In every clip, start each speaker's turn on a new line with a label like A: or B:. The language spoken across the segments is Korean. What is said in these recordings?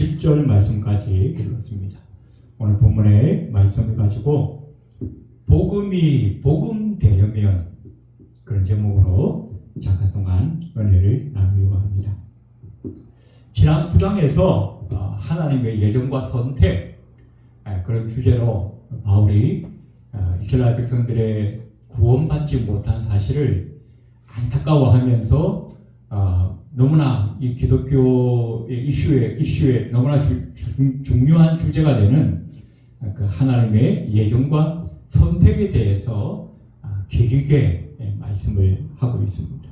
A: 10절 말씀까지 읽었습니다. 오늘 본문의 말씀을 가지고 복음이 복음되려면 그런 제목으로 잠깐 동안 은혜를 나누려고 합니다. 지난 9장에서 하나님의 예정과 선택 그런 주제로 바울이 이스라엘 백성들의 구원받지 못한 사실을 안타까워하면서 너무나 이 기독교의 이슈에 너무나 중요한 주제가 되는 그 하나님의 예정과 선택에 대해서 길게 말씀을 하고 있습니다.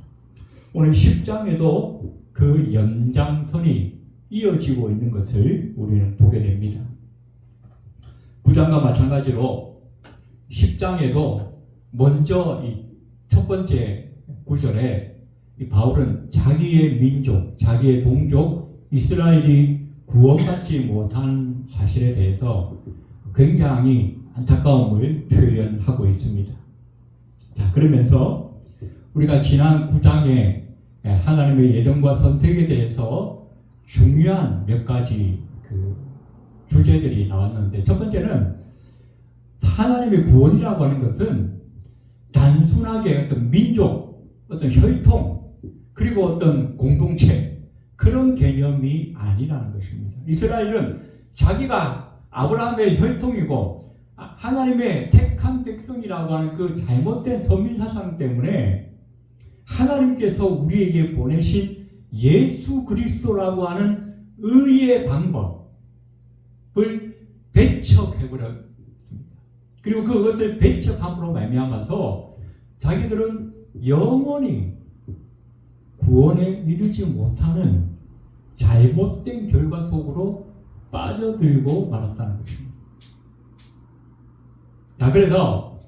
A: 오늘 10장에도 그 연장선이 이어지고 있는 것을 우리는 보게 됩니다. 9장과 마찬가지로 10장에도 먼저 이 첫 번째 구절에 이 바울은 자기의 민족, 자기의 동족 이스라엘이 구원받지 못한 사실에 대해서 굉장히 안타까움을 표현하고 있습니다. 자, 그러면서 우리가 지난 9장에 하나님의 예정과 선택에 대해서 중요한 몇 가지 그 주제들이 나왔는데, 첫 번째는 하나님의 구원이라고 하는 것은 단순하게 어떤 민족, 어떤 혈통, 그리고 어떤 공동체, 그런 개념이 아니라는 것입니다. 이스라엘은 자기가 아브라함의 혈통이고 하나님의 택한 백성이라고 하는 그 잘못된 선민 사상 때문에 하나님께서 우리에게 보내신 예수 그리스도라고 하는 의의 방법을 배척해버렸습니다. 그리고 그것을 배척함으로 말미암아서 자기들은 영원히 구원에 이르지 못하는 잘못된 결과 속으로 빠져들고 말았다는 것입니다. 자, 그래서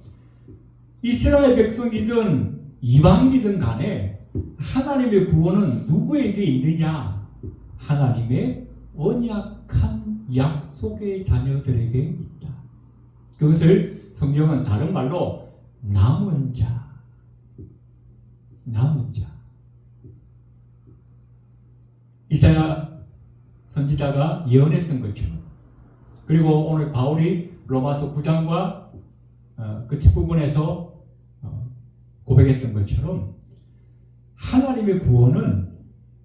A: 이스라엘 백성이든 이방인이든 간에 하나님의 구원은 누구에게 있느냐? 하나님의 언약한 약속의 자녀들에게 있다. 그것을 성경은 다른 말로 남은 자. 이사야 선지자가 예언했던 것처럼, 그리고 오늘 바울이 로마서 9장과 그 뒷부분에서 고백했던 것처럼 하나님의 구원은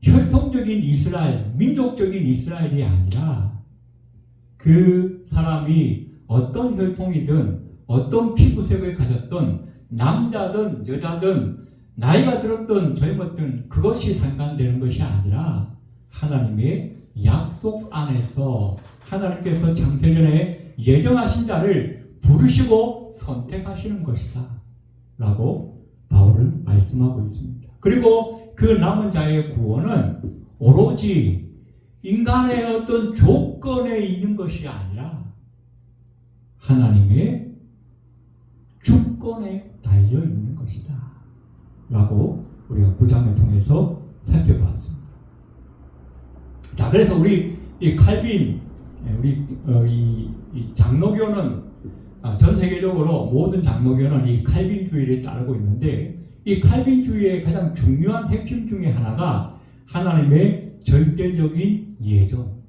A: 혈통적인 이스라엘, 민족적인 이스라엘이 아니라 그 사람이 어떤 혈통이든 어떤 피부색을 가졌든 남자든 여자든 나이가 들었든 젊었든 그것이 상관되는 것이 아니라 하나님의 약속 안에서 하나님께서 창세전에 예정하신 자를 부르시고 선택하시는 것이다 라고 바울은 말씀하고 있습니다. 그리고 그 남은 자의 구원은 오로지 인간의 어떤 조건에 있는 것이 아니라 하나님의 주권에 달려 있는 것이다 라고 우리가 9장을 통해서 살펴봤습니다. 자, 그래서 우리 이 칼빈, 이 장로교는 전 세계적으로 모든 장로교는 이 칼빈주의를 따르고 있는데, 이 칼빈주의의 가장 중요한 핵심 중에 하나가 하나님의 절대적인 예정,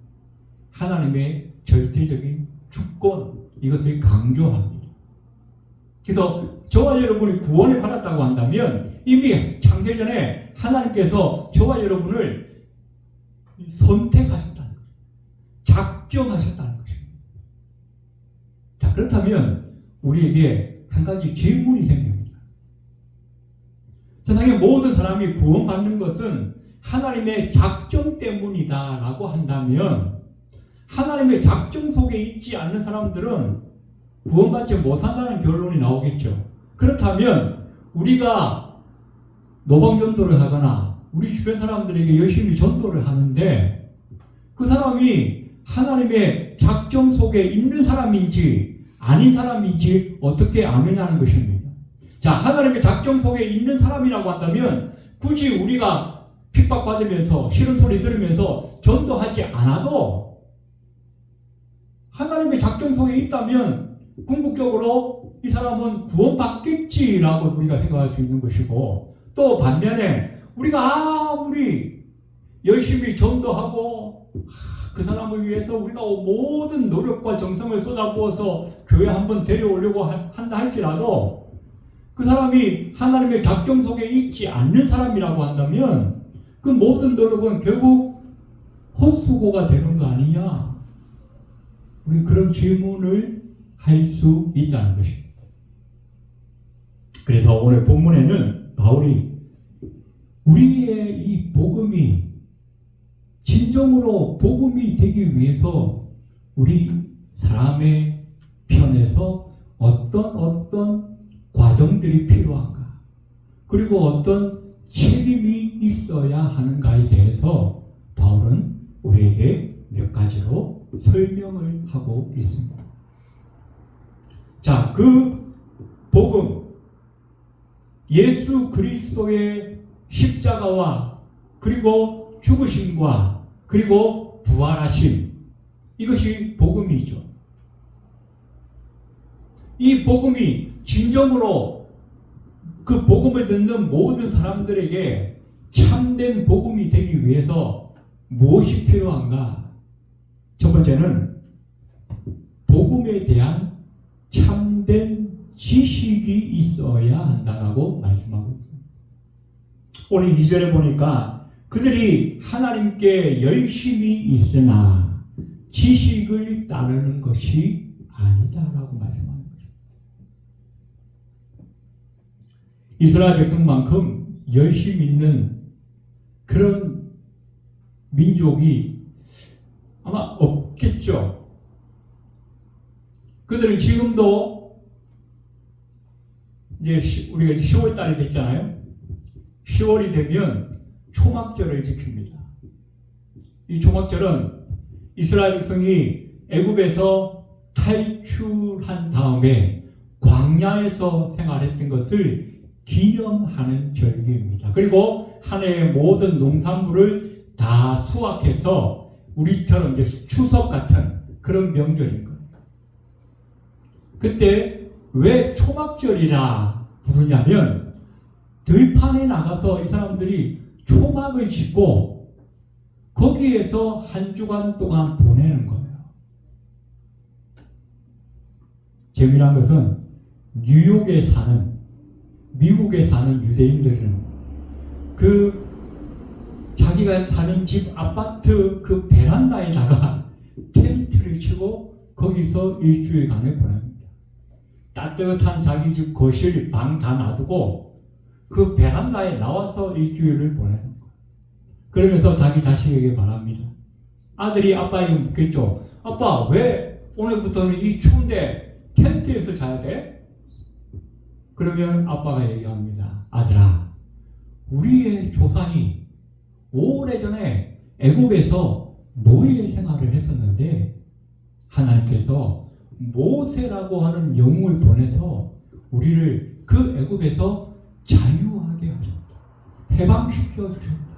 A: 하나님의 절대적인 주권, 이것을 강조합니다. 그래서 저와 여러분이 구원을 받았다고 한다면 이미 창세전에 하나님께서 저와 여러분을 선택하셨다는 거예요. 작정하셨다는 것입니다. 자, 그렇다면 우리에게 한 가지 질문이 생깁니다. 세상의 모든 사람이 구원받는 것은 하나님의 작정 때문이다 라고 한다면 하나님의 작정 속에 있지 않는 사람들은 구원받지 못한다는 결론이 나오겠죠. 그렇다면 우리가 노방전도를 하거나 우리 주변 사람들에게 열심히 전도를 하는데 그 사람이 하나님의 작정 속에 있는 사람인지 아닌 사람인지 어떻게 아느냐는 것입니다. 자, 하나님의 작정 속에 있는 사람이라고 한다면 굳이 우리가 핍박받으면서 싫은 소리 들으면서 전도하지 않아도 하나님의 작정 속에 있다면 궁극적으로 이 사람은 구원받겠지라고 우리가 생각할 수 있는 것이고, 또 반면에 우리가 아무리 열심히 전도하고 그 사람을 위해서 우리가 모든 노력과 정성을 쏟아부어서 교회 한번 데려오려고 한다 할지라도 그 사람이 하나님의 작정 속에 있지 않는 사람이라고 한다면 그 모든 노력은 결국 헛수고가 되는 거 아니냐? 우리 그런 질문을 할 수 있다는 것입니다. 그래서 오늘 본문에는 바울이 우리의 이 복음이 진정으로 복음이 되기 위해서 우리 사람의 편에서 어떤 과정들이 필요한가, 그리고 어떤 책임이 있어야 하는가에 대해서 바울은 우리에게 몇 가지로 설명을 하고 있습니다. 자, 그 복음, 예수 그리스도의 십자가와 그리고 죽으심과 그리고 부활하심, 이것이 복음이죠. 이 복음이 진정으로 그 복음을 듣는 모든 사람들에게 참된 복음이 되기 위해서 무엇이 필요한가? 첫 번째는 복음에 대한 참된 지식이 있어야 한다라고 말씀하고 있습니다. 오늘 2절에 보니까 그들이 하나님께 열심히 있으나 지식을 따르는 것이 아니다라고 말씀하는 거죠. 이스라엘 백성만큼 열심히 있는 그런 민족이 아마 없겠죠. 그들은 지금도 이제 우리가 10월 달이 됐잖아요. 10월이 되면 초막절을 지킵니다. 이 초막절은 이스라엘 백성이 애굽에서 탈출한 다음에 광야에서 생활했던 것을 기념하는 절기입니다. 그리고 한 해의 모든 농산물을 다 수확해서 우리처럼 이제 추석 같은 그런 명절인 거예요. 그때 왜 초막절이라 부르냐면 들판에 나가서 이 사람들이 초막을 짓고 거기에서 한 주간 동안 보내는 거예요. 재미난 것은 뉴욕에 사는, 미국에 사는 유대인들은 그 자기가 사는 집 아파트 그 베란다에다가 텐트를 치고 거기서 일주일간을 보냅니다. 따뜻한 자기 집 거실 방 다 놔두고 그 베란다에 나와서 일주일을 보내는 거예요. 그러면서 자기 자식에게 말합니다. 아들이 아빠에게 묻겠죠. 아빠, 왜 오늘부터는 이 추운데 텐트에서 자야 돼? 그러면 아빠가 얘기합니다. 아들아, 우리의 조상이 오래전에 애굽에서 노예 생활을 했었는데 하나님께서 모세라고 하는 영웅을 보내서 우리를 그 애굽에서 자유하게 하셨다. 해방시켜 주셨다.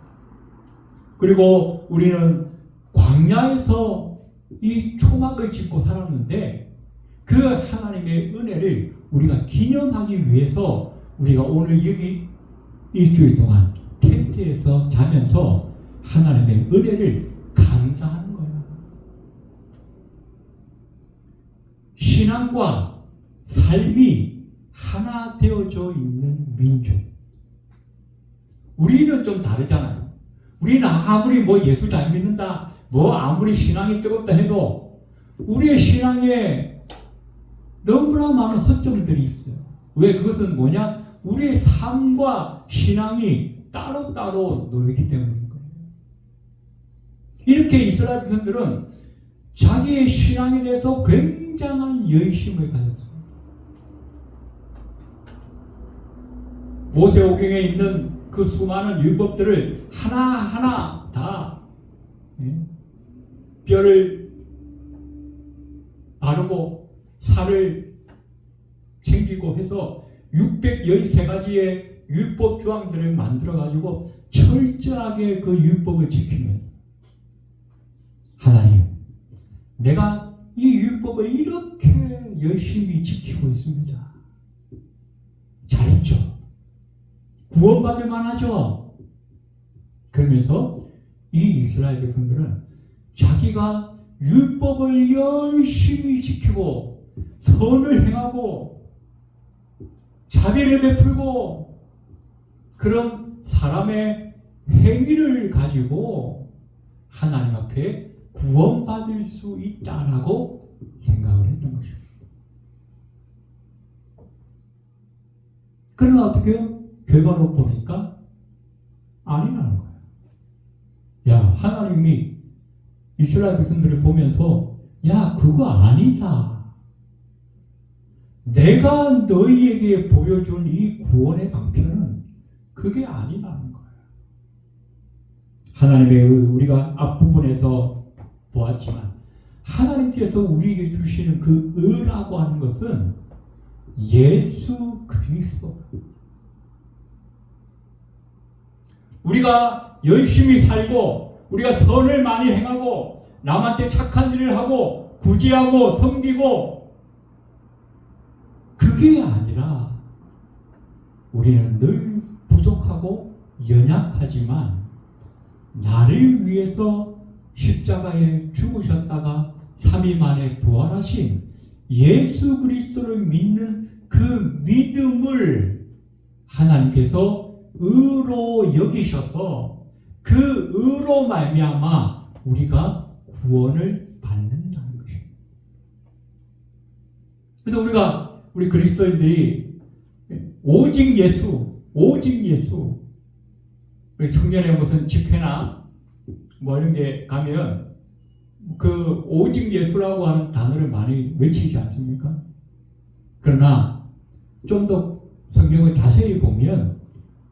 A: 그리고 우리는 광야에서 이 초막을 짓고 살았는데 그 하나님의 은혜를 우리가 기념하기 위해서 우리가 오늘 여기 일주일 동안 텐트에서 자면서 하나님의 은혜를 감사하는 거야. 신앙과 삶이 하나 되어져 있는 민족. 우리는 좀 다르잖아요. 우리는 아무리 뭐 예수 잘 믿는다, 뭐 아무리 신앙이 뜨겁다 해도 우리의 신앙에 너무나 많은 허점들이 있어요. 왜? 그것은 뭐냐? 우리의 삶과 신앙이 따로따로 놀기 때문인 거예요. 이렇게 이스라엘 백성들은 자기의 신앙에 대해서 굉장한 열심을 가졌습니다. 모세오경에 있는 그 수많은 율법들을 하나하나 다 뼈를 바르고 살을 챙기고 해서 613가지의 율법 조항들을 만들어가지고 철저하게 그 율법을 지키면서 하나님, 내가 이 율법을 이렇게 열심히 지키고 있습니다. 잘했죠? 구원받을 만하죠? 그러면서 이 이스라엘 백성들은 자기가 율법을 열심히 지키고 선을 행하고 자비를 베풀고 그런 사람의 행위를 가지고 하나님 앞에 구원받을 수 있다라고 생각을 했던 것입니다. 그러나 어떻게 해요? 결과로 보니까 아니라는 거예요. 야, 하나님이 이스라엘 백성들을 보면서 야, 그거 아니다. 내가 너희에게 보여준 이 구원의 방편은 그게 아니라는 거예요. 하나님의 우리가 앞부분에서 보았지만 하나님께서 우리에게 주시는 그 의라고 하는 것은 예수 그리스도. 우리가 열심히 살고 우리가 선을 많이 행하고 남한테 착한 일을 하고 구제하고 섬기고 그게 아니라 우리는 늘 부족하고 연약하지만 나를 위해서 십자가에 죽으셨다가 3일 만에 부활하신 예수 그리스도를 믿는 그 믿음을 하나님께서 의로 여기셔서 그 의로 말미암아 우리가 구원을 받는다는 것입니다. 그래서 우리 그리스도인들이 오직 예수 우리 청년의 무슨 집회나 뭐 이런 게 가면 그 오직 예수라고 하는 단어를 많이 외치지 않습니까? 그러나 좀 더 성경을 자세히 보면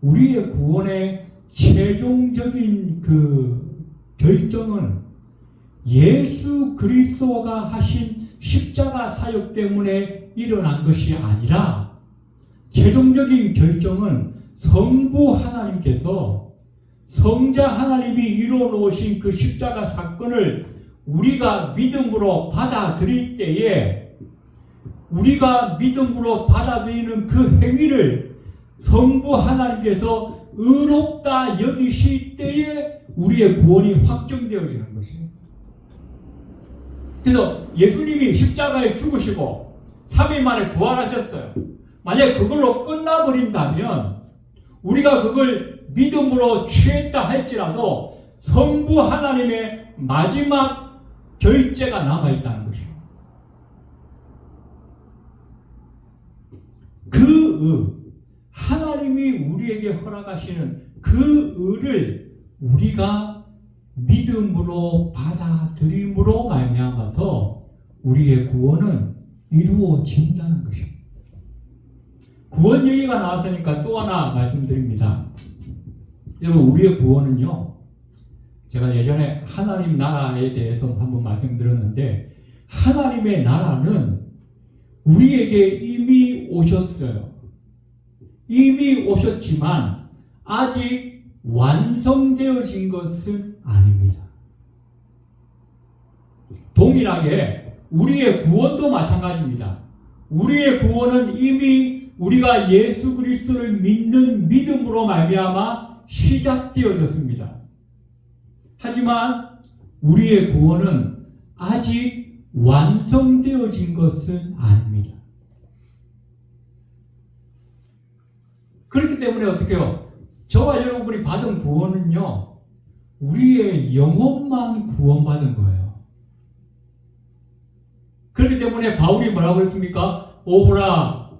A: 우리의 구원의 최종적인 그 결정은 예수 그리스도가 하신 십자가 사역 때문에 일어난 것이 아니라 최종적인 결정은 성부 하나님께서 성자 하나님이 이루어 놓으신 그 십자가 사건을 우리가 믿음으로 받아들일 때에 우리가 믿음으로 받아들이는 그 행위를 성부 하나님께서 의롭다 여기실 때에 우리의 구원이 확정되어지는 것입니다. 그래서 예수님이 십자가에 죽으시고 3일 만에 부활하셨어요. 만약 그걸로 끝나버린다면 우리가 그걸 믿음으로 취했다 할지라도 성부 하나님의 마지막 결제가 남아있다는 것입니다. 그 하나님이 우리에게 허락하시는 그 의를 우리가 믿음으로 받아들임으로 말미암아서 우리의 구원은 이루어진다는 것입니다. 구원 얘기가 나왔으니까 또 하나 말씀드립니다. 여러분, 우리의 구원은요, 제가 예전에 하나님 나라에 대해서 한번 말씀드렸는데 하나님의 나라는 우리에게 이미 오셨어요. 이미 오셨지만 아직 완성되어진 것은 아닙니다. 동일하게 우리의 구원도 마찬가지입니다. 우리의 구원은 이미 우리가 예수 그리스도를 믿는 믿음으로 말미암아 시작되어졌습니다. 하지만 우리의 구원은 아직 완성되어진 것은 아닙니다. 그렇기 때문에 어떻게 해요? 저와 여러분이 받은 구원은요, 우리의 영혼만 구원받은 거예요. 그렇기 때문에 바울이 뭐라고 했습니까? 오호라,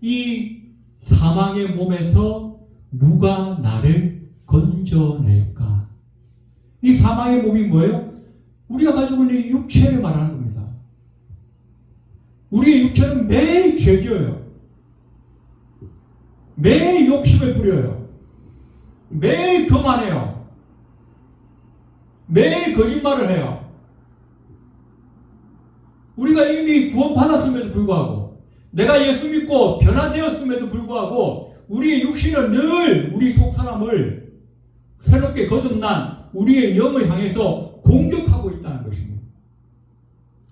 A: 이 사망의 몸에서 누가 나를 건져낼까? 이 사망의 몸이 뭐예요? 우리가 가지고 있는 육체를 말하는 겁니다. 우리의 육체는 매일 죄져요. 매일 욕심을 부려요. 매일 교만해요. 매일 거짓말을 해요. 우리가 이미 구원받았음에도 불구하고 내가 예수 믿고 변화되었음에도 불구하고 우리의 육신은 늘 우리 속사람을 새롭게 거듭난 우리의 영을 향해서 공격하고 있다는 것입니다.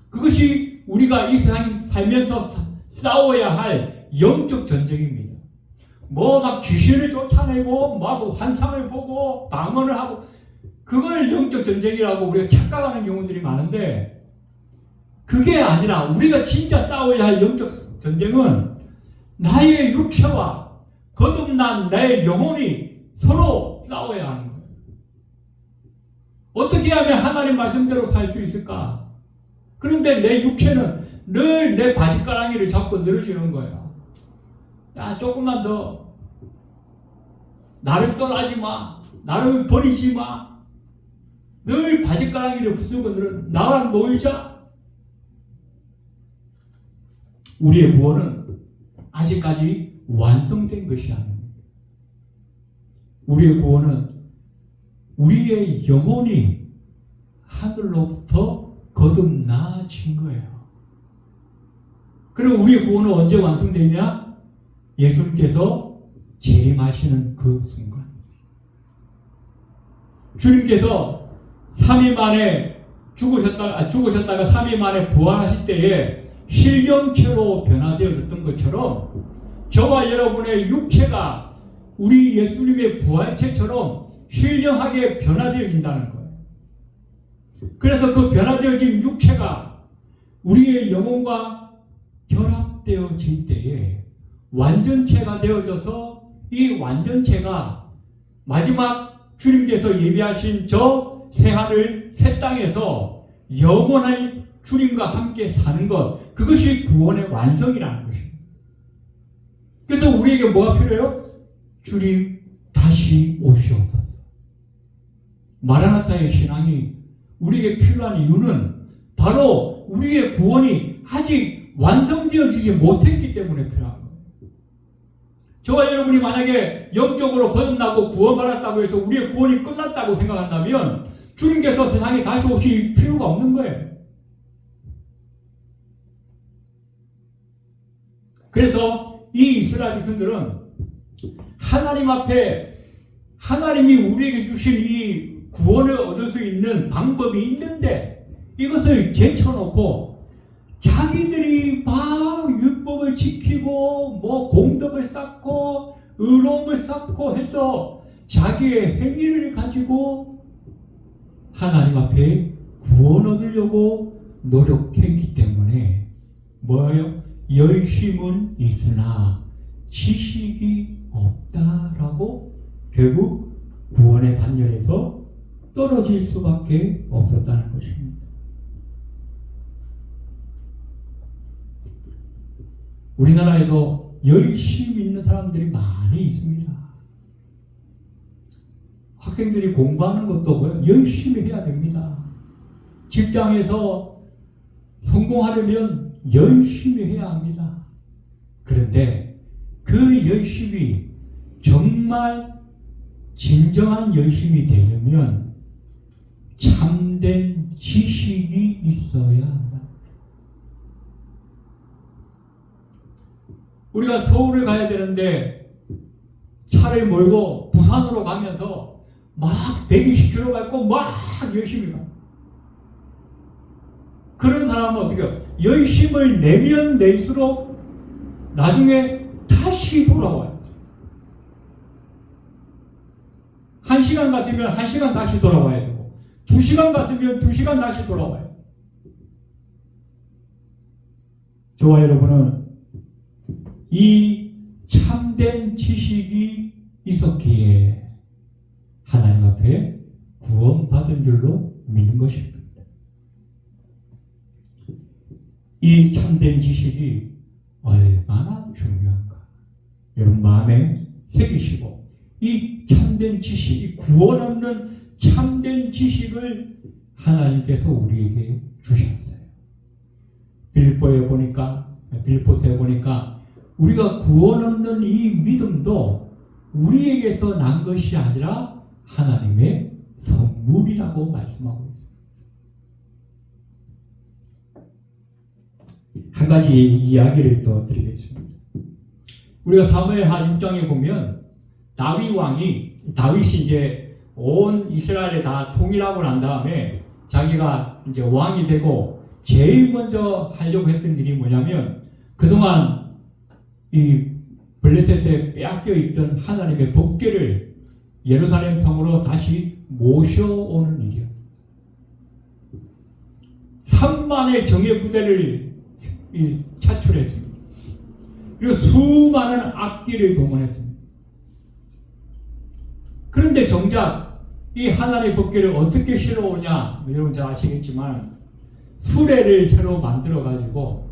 A: 그것이 우리가 이 세상 살면서 싸워야 할 영적 전쟁입니다. 뭐 막 귀신을 쫓아내고 막 환상을 보고 방언을 하고 그걸 영적 전쟁이라고 우리가 착각하는 경우들이 많은데, 그게 아니라 우리가 진짜 싸워야 할 영적 전쟁은 나의 육체와 거듭난 나의 영혼이 서로 싸워야 하는 거예요. 어떻게 하면 하나님 말씀대로 살 수 있을까? 그런데 내 육체는 늘 내 바지가랑이를 잡고 늘어지는 거야. 야, 조금만 더. 나를 떠나지 마. 나를 버리지 마. 늘 바지가랑이를 붙들고 나랑 놀자. 우리의 구원은 아직까지 완성된 것이 아닙니다. 우리의 구원은 우리의 영혼이 하늘로부터 거듭나진 거예요. 그리고 우리의 구원은 언제 완성되냐? 예수님께서 재림하시는 그 순간. 주님께서 3일 만에 죽으셨다가 3일 만에 부활하실 때에 신령체로 변화되어졌던 것처럼 저와 여러분의 육체가 우리 예수님의 부활체처럼 신령하게 변화되어진다는 거예요. 그래서 그 변화되어진 육체가 우리의 영혼과 결합되어질 때에 완전체가 되어져서 이 완전체가 마지막 주님께서 예비하신 저 새하늘 새 땅에서 영원한 주님과 함께 사는 것, 그것이 구원의 완성이라는 것입니다. 그래서 우리에게 뭐가 필요해요? 주님 다시 오시옵소서. 마라나타의 신앙이 우리에게 필요한 이유는 바로 우리의 구원이 아직 완성되어지지 못했기 때문에 필요한 거예요. 저와 여러분이 만약에 영적으로 거듭나고 구원받았다고 해서 우리의 구원이 끝났다고 생각한다면 주님께서 세상에 다시 오실 필요가 없는 거예요. 그래서 이 이스라엘 백성들은 하나님 앞에 하나님이 우리에게 주신 이 구원을 얻을 수 있는 방법이 있는데 이것을 제쳐놓고 자기들이 막 율법을 지키고 뭐 공덕을 쌓고 의로움을 쌓고 해서 자기의 행위를 가지고 하나님 앞에 구원 얻으려고 노력했기 때문에 뭐예요? 열심은 있으나 지식이 없다라고 결국 구원의 반열에서 떨어질 수밖에 없었다는 것입니다. 우리나라에도 열심히 있는 사람들이 많이 있습니다. 학생들이 공부하는 것도 열심히 해야 됩니다. 직장에서 성공하려면 열심히 해야 합니다. 그런데 그 열심이 정말 진정한 열심이 되려면 참된 지식이 있어야 한다. 우리가 서울을 가야 되는데 차를 몰고 부산으로 가면서 막 120km 밟고 막 열심히 가요. 그런 사람은 어떻게 해요? 열심을 내면 낼수록 나중에 다시 돌아와요. 1시간 갔으면 1시간 다시 돌아와야 되고 2시간 갔으면 2시간 다시 돌아와요. 저와 여러분은 이 참된 지식이 있었기에 하나님 앞에 구원받은 줄로 믿는 것입니다. 이 참된 지식이 얼마나 중요한가 여러분 마음에 새기시고 이 참된 지식, 이 구원 얻는 참된 지식을 하나님께서 우리에게 주셨어요. 빌립보서에 보니까 우리가 구원 얻는 이 믿음도 우리에게서 난 것이 아니라 하나님의 선물이라고 말씀하고 있습니다. 한 가지 이야기를 더 드리겠습니다. 우리가 사무엘하 6장에 보면 다윗이 이제 온 이스라엘에 다 통일하고 난 다음에 자기가 이제 왕이 되고 제일 먼저 하려고 했던 일이 뭐냐면 그동안 이 블레셋에 빼앗겨 있던 하나님의 법궤를 예루살렘 성으로 다시 모셔오는 일이요. 3만의 정예 부대를 차출했습니다. 그리고 수많은 악기를 동원했습니다. 그런데 정작 이 하나님의 법궤를 어떻게 실어오냐, 여러분 잘 아시겠지만 수레를 새로 만들어 가지고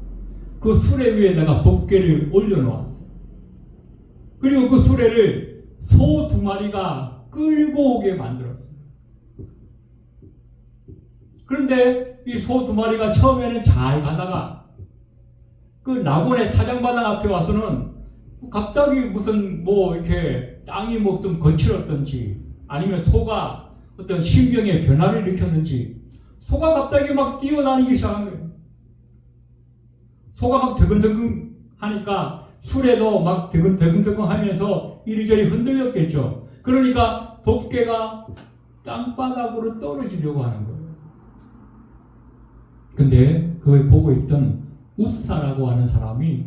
A: 그 수레 위에다가 법궤를 올려놓았어요. 그리고 그 수레를 소 2마리가 끌고 오게 만들었어요. 그런데 이 소 2마리가 처음에는 잘 가다가 그 낙원의 타작마당 앞에 와서는 갑자기 무슨 뭐 이렇게 땅이 뭐 좀 거칠었던지 아니면 소가 어떤 신경의 변화를 일으켰는지 소가 갑자기 막 뛰어다니기 시작한 거예요. 소가 막 드근드근 하니까 수레도 막 드근드근 하면서 이리저리 흔들렸겠죠. 그러니까 법궤가 땅바닥으로 떨어지려고 하는 거예요. 근데 그걸 보고 있던 우사라고 하는 사람이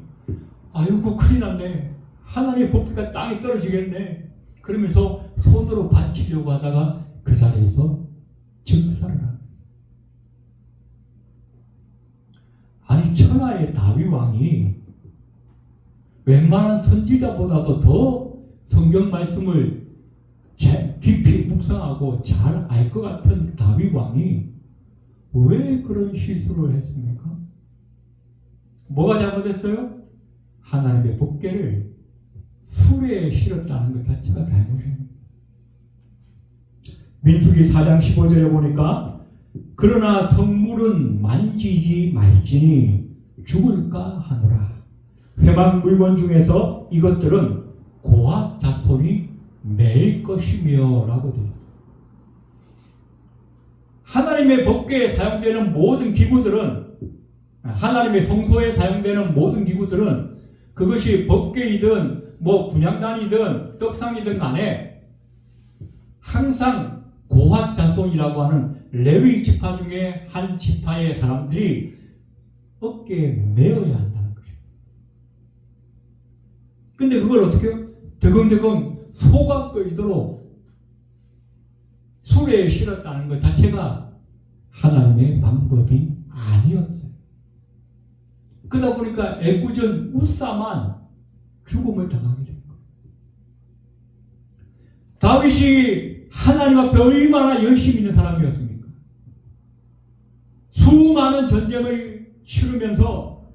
A: 아이고 큰일 났네. 하나님의 법궤가 땅에 떨어지겠네. 그러면서 손으로 받치려고 하다가 그 자리에서 즉사를 합니다. 아니 천하의 다윗 왕이 웬만한 선지자보다도 더 성경 말씀을 깊이 묵상하고 잘 알 것 같은 다윗 왕이 왜 그런 실수를 했습니까? 뭐가 잘못했어요? 하나님의 법궤를 수레에 실었다는 것 자체가 잘못입니다. 민수기 4장 15절에 보니까 그러나 성물은 만지지 말지니 죽을까 하노라. 회막 물건 중에서 이것들은 고아 자손이 매일 것이며 라고 되어 있습니다. 하나님의 법궤에 사용되는 모든 기구들은 하나님의 성소에 사용되는 모든 기구들은 그것이 법궤이든 뭐 분향단이든 떡상이든 간에 항상 고핫 자손이라고 하는 레위 지파 중에 한 지파의 사람들이 어깨에 메어야 한다는 거예요. 근데 그걸 어떻게 해요? 드금드금 소가 끌도록 수레에 실었다는 것 자체가 하나님의 방법이 아니었어요. 그러다 보니까 애꿎은 우사만 죽음을 당하게 된 거예요. 다윗이 하나님 앞에 얼마나 열심히 있는 사람이었습니까? 수많은 전쟁을 치르면서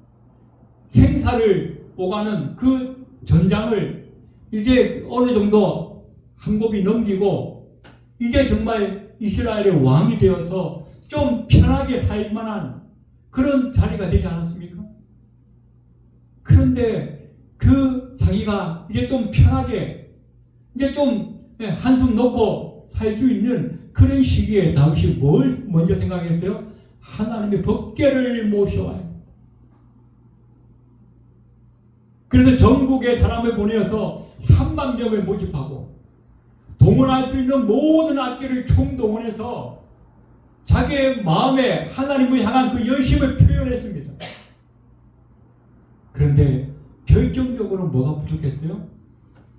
A: 생사를 오가는 그 전장을 이제 어느 정도 한 곱이 넘기고 이제 정말 이스라엘의 왕이 되어서 좀 편하게 살 만한 그런 자리가 되지 않았습니까? 그런데 그 자기가 이제 좀 편하게 이제 좀 한숨 놓고 살 수 있는 그런 시기에 다윗이 뭘 먼저 생각했어요? 하나님의 법궤를 모셔와요. 그래서 전국의 사람을 보내어서 3만 명을 모집하고 동원할 수 있는 모든 악기를 총동원해서 자기의 마음에 하나님을 향한 그 열심을 표현했습니다. 그런데 결정적으로 뭐가 부족했어요?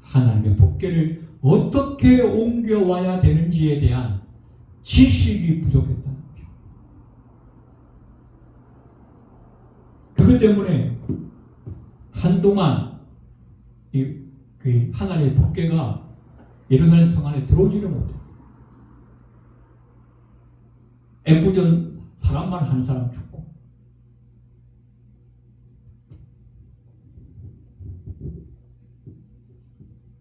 A: 하나님의 법궤를 어떻게 옮겨와야 되는지에 대한 지식이 부족했다는 거예요. 그것 때문에 한동안 그 하나님의 법궤가 예루살렘 성 안에 들어오지를 못해요. 애꿎은 사람만 한 사람 죽고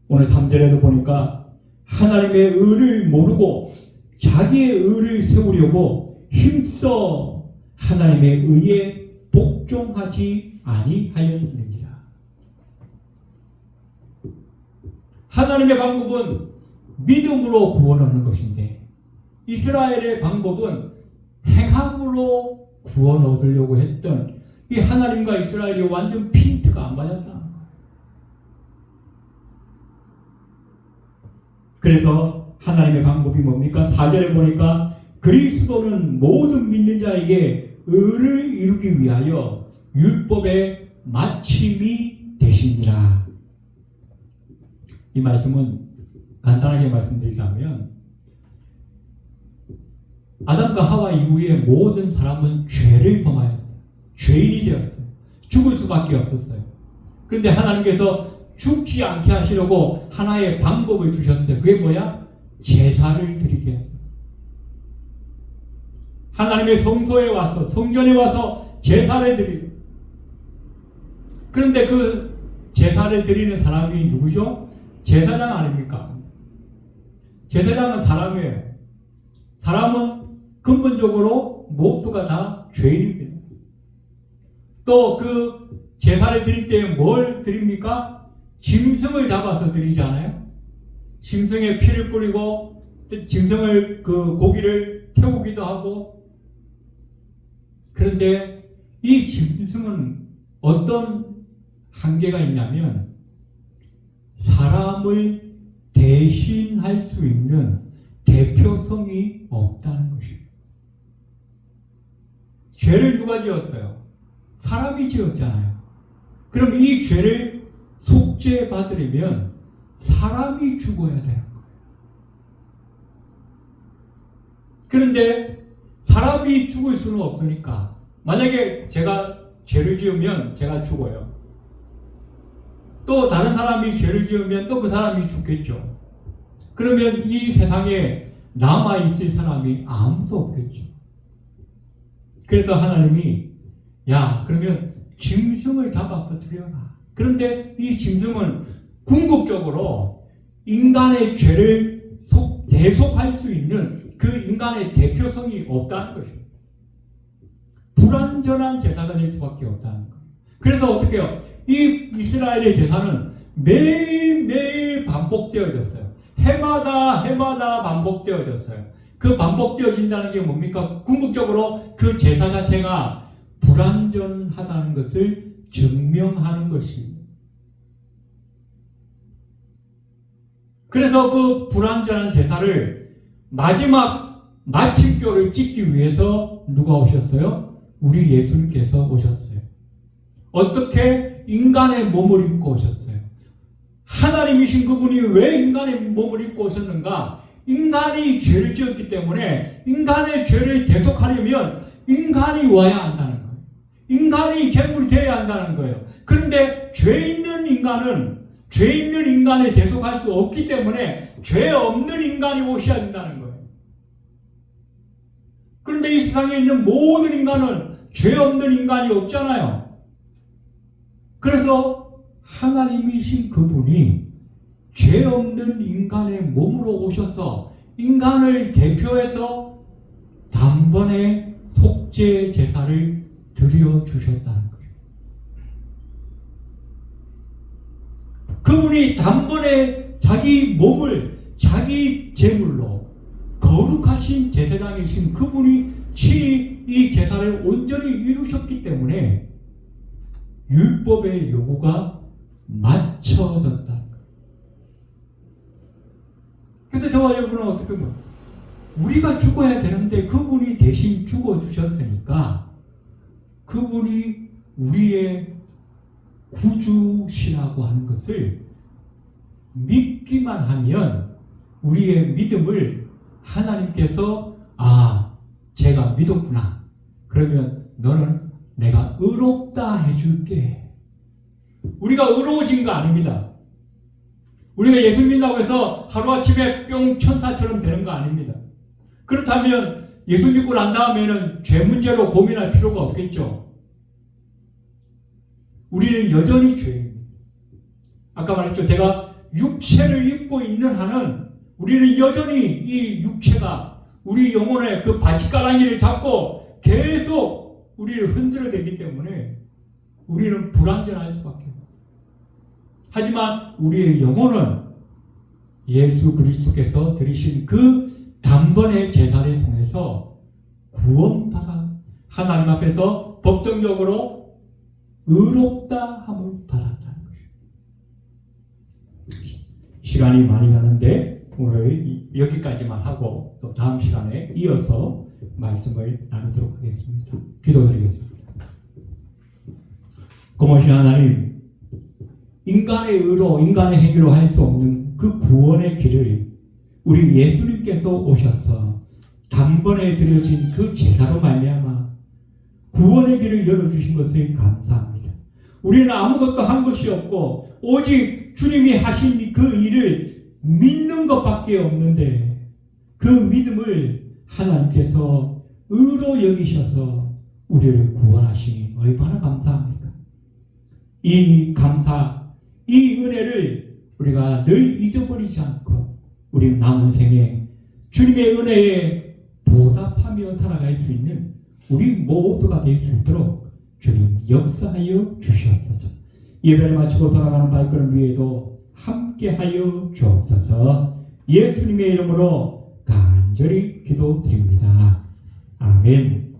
A: 오늘 3절에도 보니까 하나님의 의를 모르고 자기의 의를 세우려고 힘써 하나님의 의에 복종하지 아니하였느니라. 하나님의 방법은 믿음으로 구원하는 것인데 이스라엘의 방법은 행함으로 구원 얻으려고 했던 이 하나님과 이스라엘이 완전 핀트가 안 맞았다는 거예요. 그래서 하나님의 방법이 뭡니까? 4절에 보니까 그리스도는 모든 믿는 자에게 의를 이루기 위하여 율법의 마침이 되시니라. 이 말씀은 간단하게 말씀드리자면 아담과 하와 이후에 모든 사람은 죄를 범하였어요. 죄인이 되었어요. 죽을 수밖에 없었어요. 그런데 하나님께서 죽지 않게 하시려고 하나의 방법을 주셨어요. 그게 뭐야? 제사를 드리게 하셨어요. 하나님의 성소에 와서, 성전에 와서 제사를 드리고, 그런데 그 제사를 드리는 사람이 누구죠? 제사장 아닙니까? 제사장은 사람이에요. 사람은 근본적으로 모두가 다 죄인입니다. 또 그 제사를 드릴 때 뭘 드립니까? 짐승을 잡아서 드리잖아요. 짐승의 피를 뿌리고 짐승을 그 고기를 태우기도 하고. 그런데 이 짐승은 어떤 한계가 있냐면 사람을 대신할 수 있는 대표성이 없다는 것입니다. 죄를 누가 지었어요? 사람이 지었잖아요. 그럼 이 죄를 속죄받으려면 사람이 죽어야 되는 거예요. 그런데 사람이 죽을 수는 없으니까, 만약에 제가 죄를 지으면 제가 죽어요. 또 다른 사람이 죄를 지으면 또 그 사람이 죽겠죠. 그러면 이 세상에 남아있을 사람이 아무도 없겠죠. 그래서 하나님이 야, 그러면 짐승을 잡아서 드려라. 그런데 이 짐승은 궁극적으로 인간의 죄를 대속할 수 있는 그 인간의 대표성이 없다는 것입니다. 불완전한 제사가 될 수밖에 없다는 거예요. 그래서 어떻게 해요? 이 이스라엘의 제사는 매일매일 반복되어졌어요. 해마다 반복되어졌어요. 그 반복되어진다는 게 뭡니까? 궁극적으로 그 제사 자체가 불완전하다는 것을 증명하는 것입니다. 그래서 그 불완전한 제사를 마지막 마침표를 찍기 위해서 누가 오셨어요? 우리 예수님께서 오셨어요. 어떻게? 인간의 몸을 입고 오셨어요. 하나님이신 그분이 왜 인간의 몸을 입고 오셨는가? 인간이 죄를 지었기 때문에 인간의 죄를 대속하려면 인간이 와야 한다는 거예요. 인간이 제물이 되어야 한다는 거예요. 그런데 죄 있는 인간을 대속할 수 없기 때문에 죄 없는 인간이 오셔야 된다는 거예요. 그런데 이 세상에 있는 모든 인간은 죄 없는 인간이 없잖아요. 그래서 하나님이신 그분이 죄 없는 인간의 몸으로 오셔서 인간을 대표해서 단번에 속죄 제사를 드려주셨다는 거예요. 그분이 단번에 자기 몸을 자기 제물로 거룩하신 제사장이신 그분이 친히 이 제사를 온전히 이루셨기 때문에 율법의 요구가 맞춰졌다는 거예요. 그래서 저와 여러분은 어떻게 보면 우리가 죽어야 되는데 그분이 대신 죽어주셨으니까 그분이 우리의 구주시라고 하는 것을 믿기만 하면 우리의 믿음을 하나님께서 제가 믿었구나. 그러면 너는 내가 의롭다 해줄게. 우리가 의로워진 거 아닙니다. 우리가 예수 믿는다고 해서 하루아침에 뿅 천사처럼 되는 거 아닙니다. 그렇다면 예수 믿고 난 다음에는 죄 문제로 고민할 필요가 없겠죠. 우리는 여전히 죄입니다. 아까 말했죠. 제가 육체를 입고 있는 한은 우리는 여전히 이 육체가 우리 영혼의 그 바짓가랑이를 잡고 계속 우리를 흔들어대기 때문에 우리는 불완전할 수밖에 없어요. 하지만 우리의 영혼은 예수 그리스도께서 드리신 그 단번의 제사를 통해서 구원받아 하나님 앞에서 법정적으로 의롭다 함을 받았다는 것입니다. 시간이 많이 가는데 오늘 여기까지만 하고 또 다음 시간에 이어서 말씀을 나누도록 하겠습니다. 기도드리겠습니다. 고마우신 하나님, 인간의 의로, 인간의 행위로 할 수 없는 그 구원의 길을 우리 예수님께서 오셔서 단번에 드려진 그 제사로 말미암아 구원의 길을 열어주신 것을 감사합니다. 우리는 아무것도 한 것이 없고 오직 주님이 하신 그 일을 믿는 것밖에 없는데 그 믿음을 하나님께서 의로 여기셔서 우리를 구원하시니 얼마나 감사합니까? 이 감사, 이 은혜를 우리가 늘 잊어버리지 않고 우리 남은 생에 주님의 은혜에 보답하며 살아갈 수 있는 우리 모두가 될 수 있도록 주님 역사하여 주시옵소서. 예배를 마치고 돌아가는 발걸음 위에도 함께하여 주옵소서. 예수님의 이름으로 간절히 기도드립니다. 아멘.